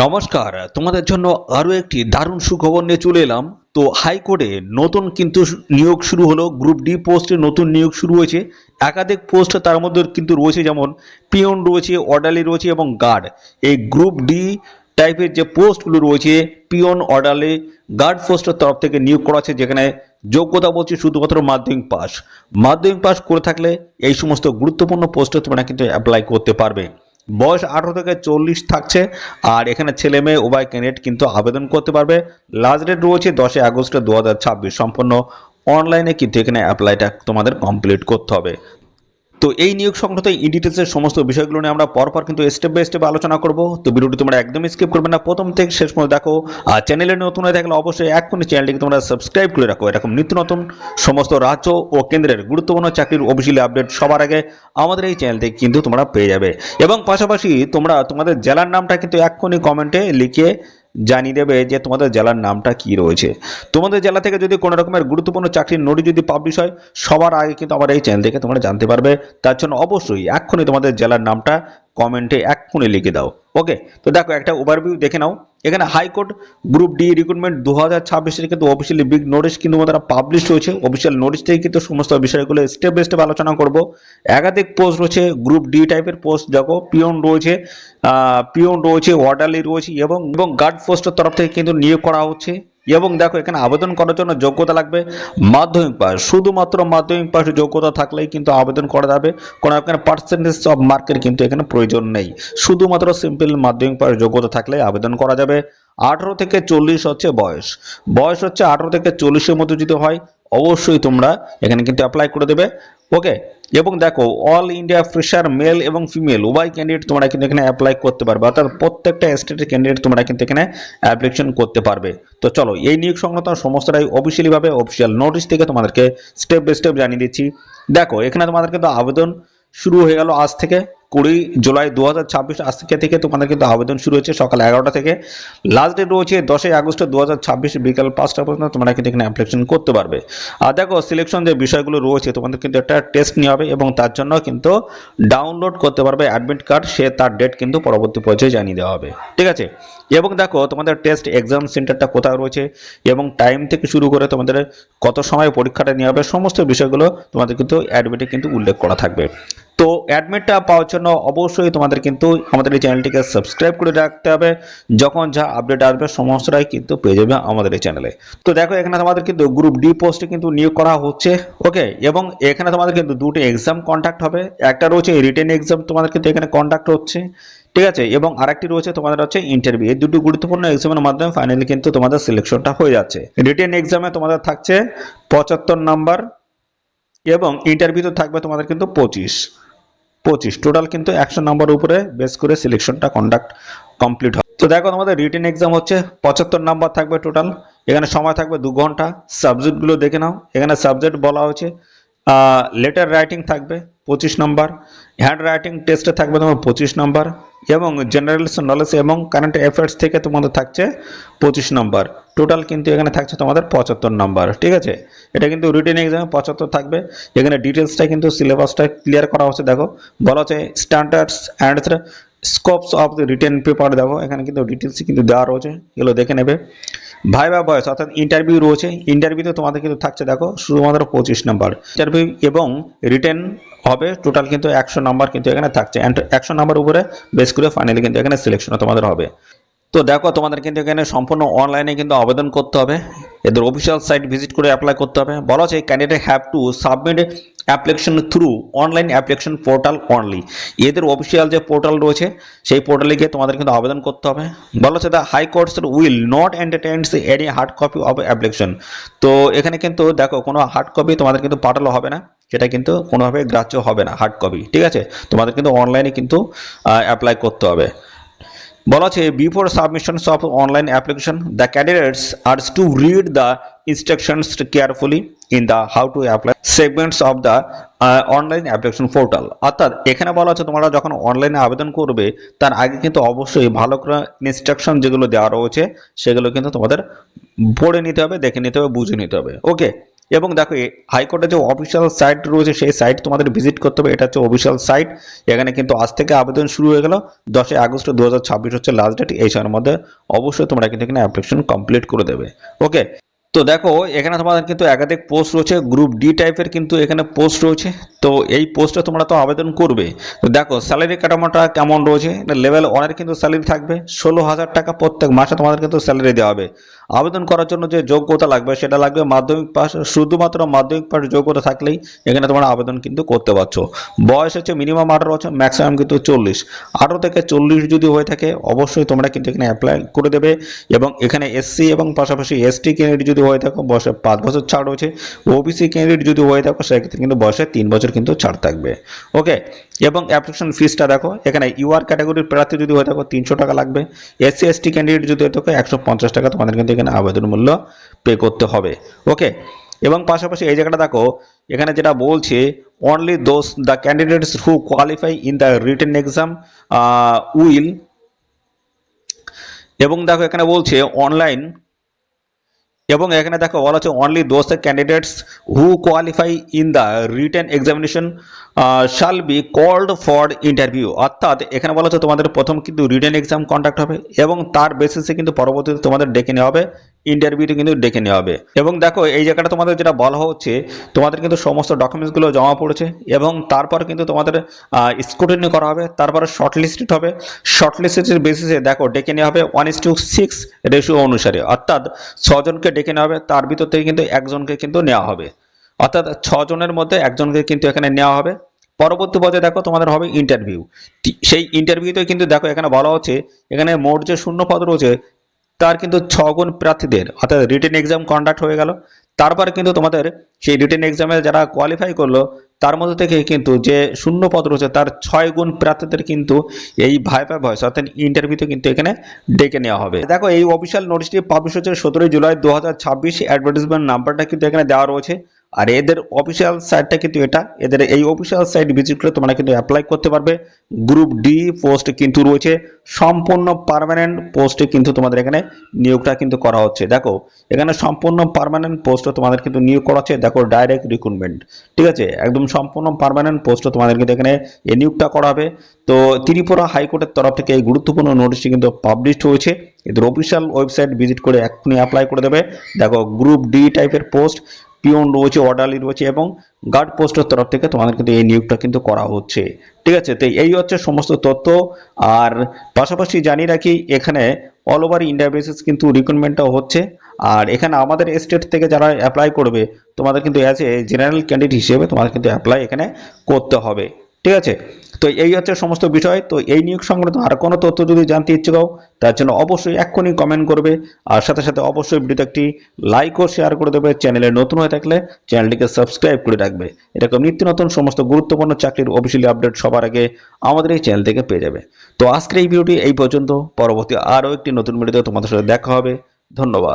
নমস্কার, তোমাদের জন্য আরো একটি দারুণ সুখবর নিয়ে চলে এলাম। তো হাইকোর্টে নতুন কিন্তু নিয়োগ শুরু হলো। গ্রুপ ডি পোস্টে নতুন নিয়োগ শুরু হয়েছে। একাধিক পোস্ট তার মধ্যে কিন্তু রয়েছে, যেমন পিয়ন রয়েছে, অর্ডারলি রয়েছে এবং গার্ড। এই গ্রুপ ডি টাইপের যে পোস্টগুলো রয়েছে, পিয়ন, অর্ডারলি, গার্ড পোস্টের তরফ থেকে নিয়োগ করা আছে, যেখানে যোগ্যতা বলছি শুধুমাত্র মাধ্যমিক পাস। মাধ্যমিক পাস করে থাকলে এই সমস্ত গুরুত্বপূর্ণ পোস্টে তোমরা কিন্তু অ্যাপ্লাই করতে পারবে। বয়স 18 থেকে 40 থাকছে। আর এখানে ছেলে মেয়ে উভয় ক্যান্ডিডেট কিন্তু আবেদন করতে পারবে। লাস্ট ডেট রয়েছে 10 আগস্ট 2026। সম্পূর্ণ অনলাইনে কিন্তু এখানে অ্যাপ্লাইটা তোমাদের কমপ্লিট করতে হবে। তো এই নিয়োগ সংক্রান্ত ইন ডিটেলসের সমস্ত বিষয়গুলো নিয়ে আমরা পরপর কিন্তু স্টেপ বাই স্টেপ আলোচনা করব। তো ভিডিওটি তোমরা একদমই স্কিপ করবে না, প্রথম থেকে শেষ পর্যন্ত দেখো। আর চ্যানেলে নতুন হয়ে থাকলে অবশ্যই এক্ষুনি চ্যানেলটিকে তোমরা সাবস্ক্রাইব করে রাখো। এরকম নিত্য নতুন সমস্ত রাজ্য ও কেন্দ্রের গুরুত্বপূর্ণ চাকরির অফিসিয়ালি আপডেট সবার আগে আমাদের এই চ্যানেল থেকে কিন্তু তোমরা পেয়ে যাবে। এবং পাশাপাশি তোমরা তোমাদের জেলার নামটা কিন্তু এক্ষুনি কমেন্টে লিখে জানিয়ে দেবে যে তোমাদের জেলার নামটা কি রয়েছে। তোমাদের জেলা থেকে যদি কোনো রকমের গুরুত্বপূর্ণ চাকরির নোটিশ যদি পাবলিশ হয়, সবার আগে কিন্তু আমার এই চ্যানেল থেকে তোমরা জানতে পারবে। তার জন্য অবশ্যই এক্ষুনি তোমাদের জেলার নামটা কমেন্টে এক্ষুনি লিখে দাও। ওকে, তো দেখো একটা ওভারভিউ দেখে নাও। এখানে হাইকোর্ট গ্রুপ ডি রিক্রুটমেন্ট 2026 কিন্তু অফিসিয়ালি বিগ নোটিশ কিন্তু তারা পাবলিশ হয়েছে। অফিসিয়াল নোটিশ থেকে কিন্তু সমস্ত বিষয়গুলো স্টেপ বাই স্টেপ আলোচনা করব। একাধিক পোস্ট রয়েছে, গ্রুপ ডি টাইপের পোস্ট। দেখো পিয়ন রয়েছে, অর্ডারলি রয়েছে এবং গার্ড পোস্টের তরফ থেকে কিন্তু নিয়োগ করা হচ্ছে। এবং দেখো এখানে আবেদন করার জন্য যোগ্যতা লাগবে মাধ্যমিক পাস। শুধুমাত্র মাধ্যমিক পাস যোগ্যতা থাকলেই কিন্তু আবেদন করা যাবে। কোনো এখানে পার্সেন্টেজ অফ মার্কের কিন্তু এখানে প্রয়োজন নেই। শুধুমাত্র সিম্পল মাধ্যমিক পাস যোগ্যতা থাকলে আবেদন করা যাবে। 18 থেকে 40 হচ্ছে বয়স। বয়স হচ্ছে 18 থেকে 40-এর মধ্যে যদি হয়, অবশ্যই তোমরা এখানে কিন্তু অ্যাপ্লাই করে দেবে। ওকে, এবং দেখো অল ইন্ডিয়া ফ্রেশার মেল এবং ফিমেল উভয় ক্যান্ডিডেট তোমরা কিন্তু এখানে অ্যাপ্লাই করতে পারবে। অর্থাৎ প্রত্যেকটা স্টেটের ক্যান্ডিডেট তোমরা কিন্তু এখানে অ্যাপ্লিকেশন করতে পারবে। তো চলো এই নিয়োগ সংক্রান্ত সমস্তটাই অফিসিয়ালি ভাবে অফিসিয়াল নোটিশ থেকে তোমাদেরকে স্টেপ বাই স্টেপ জানিয়ে দিচ্ছি। দেখো এখানে তোমাদের কিন্তু আবেদন শুরু হয়ে গেল আজ থেকে। 20 জুলাই 2026 আজ থেকে তোমাদের কিন্তু আবেদন শুরু হয়েছে সকাল 11টা থেকে। লাস্ট ডেট রয়েছে 10 আগস্ট 2026 বিকাল 5টা পর্যন্ত তোমরা কিন্তু এখানে অ্যাপ্লিকেশন করতে পারবে। আর দেখো সিলেকশন যে বিষয়গুলো রয়েছে, তোমাদের কিন্তু একটা টেস্ট নেওয়া হবে এবং তার জন্য কিন্তু ডাউনলোড করতে পারবে অ্যাডমিট কার্ড। সে তার ডেট কিন্তু পরবর্তী পর্যায়ে জানিয়ে দেওয়া হবে। ঠিক আছে, এবং দেখো তোমাদের টেস্ট এক্সাম সেন্টারটা কোথায় রয়েছে এবং টাইম থেকে শুরু করে তোমাদের কত সময় পরীক্ষাটা নেওয়া হবে, সমস্ত বিষয়গুলো তোমাদের কিন্তু অ্যাডমিটে কিন্তু উল্লেখ করা থাকবে। তো অ্যাডমিটটা পাওয়ার জন্য অবশ্যই তোমাদের কিন্তু আমাদের এই চ্যানেলটিকে সাবস্ক্রাইব করে রাখতে হবে। যখন যা আপডেট আসবে সমস্তটাই কিন্তু পেয়ে যাবে আমাদের এই চ্যানেলে। তো দেখো এখানে তোমাদের কিন্তু গ্রুপ ডি পোস্টে কিন্তু নিয়োগ করা হচ্ছে। ওকে, এবং এখানে তোমাদের কিন্তু দুটো এক্সাম কন্ডাক্ট হবে। একটা রয়েছে রিটেন এক্সাম, তোমাদের কিন্তু এখানে কন্ডাক্ট হচ্ছে। ঠিক আছে, এবং আরেকটি রয়েছে তোমাদের হচ্ছে ইন্টারভিউ। এই দুটো গুরুত্বপূর্ণ এক্সামের মাধ্যমে ফাইনালি কিন্তু তোমাদের সিলেকশনটা হয়ে যাচ্ছে। রিটেন এক্সামে তোমাদের থাকছে 75 নাম্বার এবং ইন্টারভিউতে থাকবে তোমাদের কিন্তু 25 টোটাল কিন্তু 100 নাম্বার উপরে বেস করে সিলেকশনটা কমপ্লিট হয়। তো দেখো তোমাদের রিটেন এক্সাম হচ্ছে 75 নাম্বার থাকবে টোটাল। এখানে সময় থাকবে 2 ঘন্টা। সাবজেক্টগুলো দেখে নাও। এখানে সাবজেক্ট বলা হয়েছে লেটার রাইটিং থাকবে 25 নাম্বার, হ্যান্ড রাইটিং টেস্টে থাকবে তোমার 25 নাম্বার এবং জেনারেল নলেজ এবং কারেন্ট অ্যাফেয়ার্স থেকে তোমাদের থাকছে 25 নাম্বার। টোটাল কিন্তু এখানে থাকছে তোমাদের 75 নাম্বার। ঠিক আছে, এটা কিন্তু রিটেন এক্সামে 75 থাকবে। এখানে ডিটেলসটা কিন্তু সিলেবাসটা ক্লিয়ার করা হচ্ছে। দেখো বলা হচ্ছে standards and scopes of the written paper. দেখো এখানে কিন্তু ডিটেলস কিন্তু দেওয়া রয়েছে, এগুলো দেখে নেবে। ভাইভা ভয়েস অর্থাৎ ইন্টারভিউ রয়েছে। ইন্টারভিউতে তোমাদের কিন্তু থাকছে দেখো শুধুমাত্র 25 নাম্বার ইন্টারভিউ এবং রিটেন হবে। টোটাল কিন্তু 100 নাম্বার কিন্তু এখানে থাকছে। অ্যান্ড 100 নাম্বার উপরে বেস করে ফাইনালি কিন্তু এখানে সিলেকশন তোমাদের হবে। তো দেখো তোমাদের কিন্তু এখানে সম্পূর্ণ অনলাইনে কিন্তু আবেদন করতে হবে। এদের অফিসিয়াল সাইট ভিজিট করে অ্যাপ্লাই করতে হবে। বলা হচ্ছে candidate have to submit application through online application portal only. এদের অফিসিয়াল যে পোর্টাল রয়েছে সেই পোর্টালে গিয়ে তোমাদের কিন্তু আবেদন করতে হবে। বলা হচ্ছে the high courts will not entertains any hard copy of application. তো এখানে কিন্তু দেখো কোনো হার্ড কপি তোমাদের কিন্তু পাঠানো হবে না, সেটা কিন্তু কোনোভাবে গ্রাহ্য হবে না হার্ড কপি। ঠিক আছে, তোমাদের কিন্তু অনলাইনে কিন্তু অ্যাপ্লাই করতে হবে। বলা আছে before submissions of online application the candidates are to read the instructions carefully in the how to apply segments of the online application portal. অর্থাৎ এখানে বলা হচ্ছে তোমরা যখন অনলাইনে আবেদন করবে তার আগে কিন্তু অবশ্যই ভালো করে ইনস্ট্রাকশন যেগুলো দেওয়া রয়েছে সেগুলো কিন্তু তোমাদের পড়ে নিতে হবে, দেখে নিতে হবে, বুঝে নিতে হবে। ওকে, এবং দেখো হাইকোর্টের যে অফিসিয়াল সাইট রয়েছে সেই সাইট তোমাদের ভিজিট করতে হবে। এটা হচ্ছে অফিসিয়াল সাইট। এখানে কিন্তু আজ থেকে আবেদন শুরু হয়ে গেল। 10 আগস্ট 2026 হচ্ছে লাস্ট ডেট। এই সময়ের মধ্যে অবশ্যই তোমরা কিন্তু এখানে অ্যাপ্লিকেশন কমপ্লিট করে দেবে। ওকে, তো দেখো এখানে তোমাদের কিন্তু একাধিক পোস্ট রয়েছে, গ্রুপ ডি টাইপের কিন্তু এখানে পোস্ট রয়েছে। তো এই পোস্টে তোমরা তো আবেদন করবে। তো দেখো স্যালারি কাঠামোটা কেমন রয়েছে। লেভেল 1 এর কিন্তু স্যালারি থাকবে 16,000 টাকা প্রত্যেক মাসে তোমাদের কিন্তু স্যালারি দেওয়া হবে। আবেদন করার জন্য যে যোগ্যতা লাগবে সেটা লাগবে মাধ্যমিক পাস। শুধুমাত্র মাধ্যমিক পাস যোগ্যতা থাকলেই এখানে তোমরা আবেদন কিন্তু করতে পারছো। বয়স হচ্ছে মিনিমাম 18 বছর, ম্যাক্সিমাম কিন্তু 40। 18 থেকে 40 যদি হয়ে থাকে অবশ্যই তোমরা কিন্তু এখানে অ্যাপ্লাই করে দেবে। এবং এখানে এসসি এবং পাশাপাশি এসটি ক্যান্ডিডেট যদি হয়ে থাকো বয়সে 5 বছর ছাড় রয়েছে। ওবিসি ক্যান্ডিডেট যদি হয়ে থাকো সেক্ষেত্রে কিন্তু বয়সে 3 বছর কিন্তু ছাড় থাকবে। ওকে, এবং অ্যাপ্লিকেশন ফিসটা দেখো এখানে ইউআর ক্যাটাগরির প্রার্থী যদি হয়ে থাকো 300 টাকা লাগবে। এসসি এসটি ক্যান্ডিডেট যদি হয়ে থাকো 150 টাকা তোমাদের কিন্তু এখানে আবেদন মূল্য পে করতে হবে। ওকে, এবং পাশাপাশি এই জায়গাটা দেখো এখানে যেটা বলছে only those the candidates who qualify in the written exam will, এবং দেখো এখানে বলছে অনলাইন, এবং এখানে দেখো বলা হচ্ছে only those candidates who qualify in the written examination শাল বি কল্ড ফর ইন্টারভিউ। অর্থাৎ এখানে বলা হচ্ছে তোমাদের প্রথম কিন্তু রিটেন এক্সাম কন্ডাক্ট হবে এবং তার বেসিসে কিন্তু পরবর্তীতে তোমাদের ডেকে নেওয়া হবে, ইন্টারভিউতে কিন্তু ডেকে নেওয়া হবে। এবং দেখো এই জায়গাটা তোমাদের যেটা বলা হচ্ছে তোমাদের কিন্তু সমস্ত ডকুমেন্টসগুলো জমা পড়েছে এবং তারপর কিন্তু তোমাদের স্ক্রুটিনি করা হবে, তারপরে শর্টলিস্টেড হবে। শর্টলিস্টের বেসিসে দেখো ডেকে নেওয়া হবে 1:6 রেশিও অনুসারে, অর্থাৎ 6 জনকে ডেকে নেওয়া হবে, তার ভিতর থেকে কিন্তু একজনকে কিন্তু নেওয়া হবে, অর্থাৎ 6 জনের মধ্যে একজনকে কিন্তু এখানে নেওয়া হবে। পরবর্তী পর্যায়ে দেখো তোমাদের হবে ইন্টারভিউ। সেই ইন্টারভিউতে কিন্তু দেখো এখানে বলা হচ্ছে এখানে মোট যে শূন্য পদ রয়েছে তার কিন্তু 6 গুণ প্রার্থীদের, অর্থাৎ রিটেন এক্সাম কন্ডাক্ট হয়ে গেল। তারপর কিন্তু তোমাদের সেই রিটেন এক্সামে যারা কোয়ালিফাই করলো তার মধ্যে থেকে কিন্তু যে শূন্য পদ রয়েছে তার 6 গুণ প্রার্থীদের কিন্তু এই ভাইভা ভয়েস অর্থাৎ ইন্টারভিউতে কিন্তু এখানে ডেকে নেওয়া হবে। দেখো এই অফিসিয়াল নোটিশটি পাবলিশ হচ্ছে 17 জুলাই 2026। অ্যাডভার্টাইজমেন্ট নাম্বারটা কিন্তু এখানে দেওয়া রয়েছে। আর এদের অফিসিয়াল সাইটটা কিন্তু এটা, এদের এই অফিসিয়াল সাইট ভিজিট করে তোমরা কিন্তু অ্যাপ্লাই করতে পারবে। গ্রুপ ডি পোস্ট কিন্তু রয়েছে, সম্পূর্ণ পার্মানেন্ট পোস্টে কিন্তু তোমাদের এখানে নিয়োগটা কিন্তু করা হচ্ছে। দেখো এখানে সম্পূর্ণ পার্মানেন্ট পোস্টে তোমাদের কিন্তু নিয়োগ করা হচ্ছে। দেখো ডাইরেক্ট রিক্রুটমেন্ট, ঠিক আছে, একদম সম্পূর্ণ পার্মানেন্ট পোস্টে তোমাদের কিন্তু এখানে এই নিয়োগটা করা হবে। তো ত্রিপুরা হাইকোর্টের তরফ থেকে এই গুরুত্বপূর্ণ নোটিশটি কিন্তু পাবলিশ হয়েছে। এদের অফিসিয়াল ওয়েবসাইট ভিজিট করে এক্ষুনি অ্যাপ্লাই করে দেবে। দেখো গ্রুপ ডি টাইপের পোস্ট, পিওন রয়েছে, অর্ডারলি রয়েছে এবং গার্ড পোস্টের তরফ থেকে তোমাদের কিন্তু এই নিয়োগটা কিন্তু করা হচ্ছে। ঠিক আছে, তো এই হচ্ছে সমস্ত তথ্য। আর পাশাপাশি জানিয়ে রাখি এখানে অল ওভার ইন্ডিয়া বেসিস কিন্তু রিক্রুটমেন্টটাও হচ্ছে। আর এখানে আমাদের স্টেট থেকে যারা অ্যাপ্লাই করবে তোমাদের কিন্তু অ্যাজ এ জেনারেল ক্যান্ডিডেট হিসেবে তোমাদের কিন্তু অ্যাপ্লাই এখানে করতে হবে। ঠিক আছে, তো এই হচ্ছে সমস্ত বিষয়। তো এই নিয়োগ সংক্রান্ত আর কোনো তথ্য যদি জানতে ইচ্ছুক হও তার জন্য অবশ্যই এক্ষুনি কমেন্ট করবে। আর সাথে সাথে অবশ্যই ভিডিওতে একটি লাইক ও শেয়ার করে দেবে। চ্যানেলে নতুন হয়ে থাকলে চ্যানেলটিকে সাবস্ক্রাইব করে রাখবে। এরকম নিত্য নতুন সমস্ত গুরুত্বপূর্ণ চাকরির অফিসিয়ালি আপডেট সবার আগে আমাদের এই চ্যানেল থেকে পেয়ে যাবে। তো আজকের এই ভিডিওটি এই পর্যন্ত। পরবর্তী আরও একটি নতুন ভিডিওতে তোমাদের সাথে দেখা হবে। ধন্যবাদ।